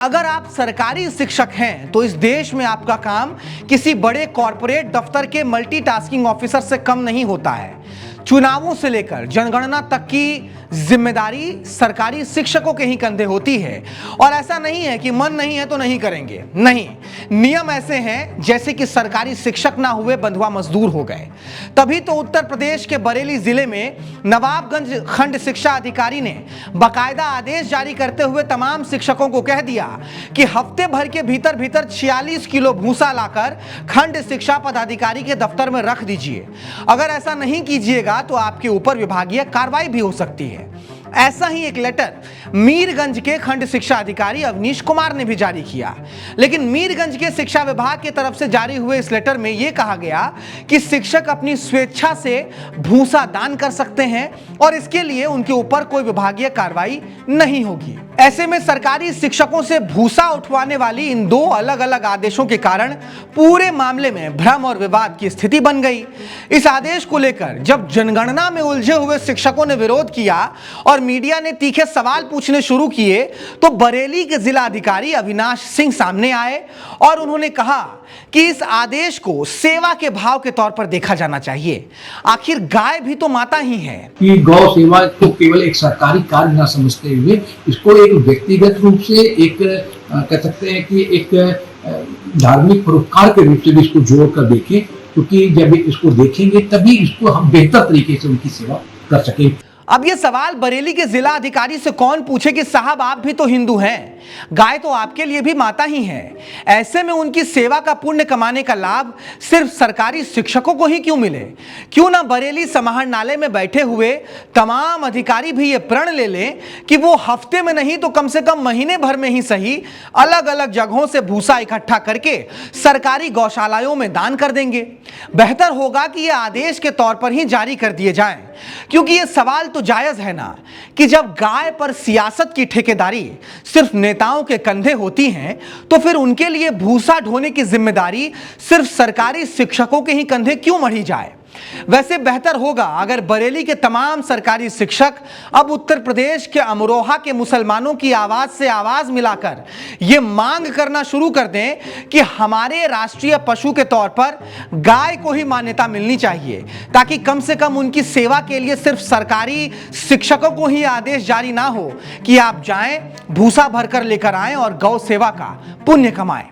अगर आप सरकारी शिक्षक हैं तो इस देश में आपका काम किसी बड़े कॉरपोरेट दफ्तर के मल्टीटास्किंग ऑफिसर से कम नहीं होता है। चुनावों से लेकर जनगणना तक की जिम्मेदारी सरकारी शिक्षकों के ही कंधे होती है। और ऐसा नहीं है कि मन नहीं है तो नहीं करेंगे, नहीं, नियम ऐसे हैं जैसे कि सरकारी शिक्षक ना हुए बंधुआ मजदूर हो गए। तभी तो उत्तर प्रदेश के बरेली जिले में नवाबगंज खंड शिक्षा अधिकारी ने बाकायदा आदेश जारी करते हुए तमाम शिक्षकों को कह दिया कि हफ्ते भर के भीतर 46 किलो भूसा लाकर खंड शिक्षा पदाधिकारी के दफ्तर में रख दीजिए। अगर ऐसा नहीं कीजिएगा तो आपके ऊपर विभागीय कार्रवाई भी हो सकती है। ऐसा ही एक लेटर मीरगंज के खंड शिक्षा अधिकारी अवनीश कुमार ने भी जारी किया। लेकिन मीरगंज के शिक्षा विभाग की तरफ से जारी हुए इस लेटर में यह कहा गया कि शिक्षक अपनी स्वेच्छा से भूसा दान कर सकते हैं और इसके लिए उनके ऊपर कोई विभागीय कार्रवाई नहीं होगी। ऐसे में सरकारी शिक्षकों से भूसा उठवाने वाली इन दो अलग अलग आदेशों के कारण पूरे मामले में भ्रम और विवाद की स्थिति बन गई। इस आदेश को लेकर जब जनगणना में उलझे हुए शिक्षकों ने विरोध किया और मीडिया ने तीखे सवाल पूछने शुरू किए तो बरेली के जिला अधिकारी अविनाश सिंह सामने आए और उन्होंने कहा कि इस आदेश को सेवा के भाव के तौर पर देखा जाना चाहिए। आखिर गाय भी तो माता ही है। कि गौ सेवा को केवल एक सरकारी कार्य न समझते हुए इसको एक व्यक्तिगत रूप से एक कह सकते हैं कि एक धार्मिक परोपकार के रूप से भी इसको जोड़ कर देखें, क्योंकि जब इसको देखेंगे तभी इसको हम बेहतर तरीके से उनकी सेवा कर सकें। अब ये सवाल बरेली के जिला अधिकारी से कौन पूछे कि साहब आप भी तो हिंदू हैं, गाय तो आपके लिए भी माता ही है। ऐसे में उनकी सेवा का पुण्य कमाने का लाभ सिर्फ सरकारी शिक्षकों को ही क्यों मिले? क्यों ना बरेली समाहरणालय में बैठे हुए तमाम अधिकारी भी ये प्रण ले लें कि वो हफ्ते में नहीं तो कम से कम महीने भर में ही सही अलग अलग जगहों से भूसा इकट्ठा करके सरकारी गौशालाओं में दान कर देंगे। बेहतर होगा कि ये आदेश के तौर पर ही जारी कर दिए जाएं, क्योंकि ये सवाल तो जायज है ना कि जब गाय पर सियासत की ठेकेदारी सिर्फ नेताओं के कंधे होती हैं तो फिर उनके लिए भूसा ढोने की जिम्मेदारी सिर्फ सरकारी शिक्षकों के ही कंधे क्यों मढ़ी जाए? वैसे बेहतर होगा अगर बरेली के तमाम सरकारी शिक्षक अब उत्तर प्रदेश के अमरोहा के मुसलमानों की आवाज से आवाज मिलाकर यह मांग करना शुरू कर दें कि हमारे राष्ट्रीय पशु के तौर पर गाय को ही मान्यता मिलनी चाहिए, ताकि कम से कम उनकी सेवा के लिए सिर्फ सरकारी शिक्षकों को ही आदेश जारी ना हो कि आप जाएं, भूसा भरकर लेकर आएं और गौ सेवा का पुण्य कमाएं।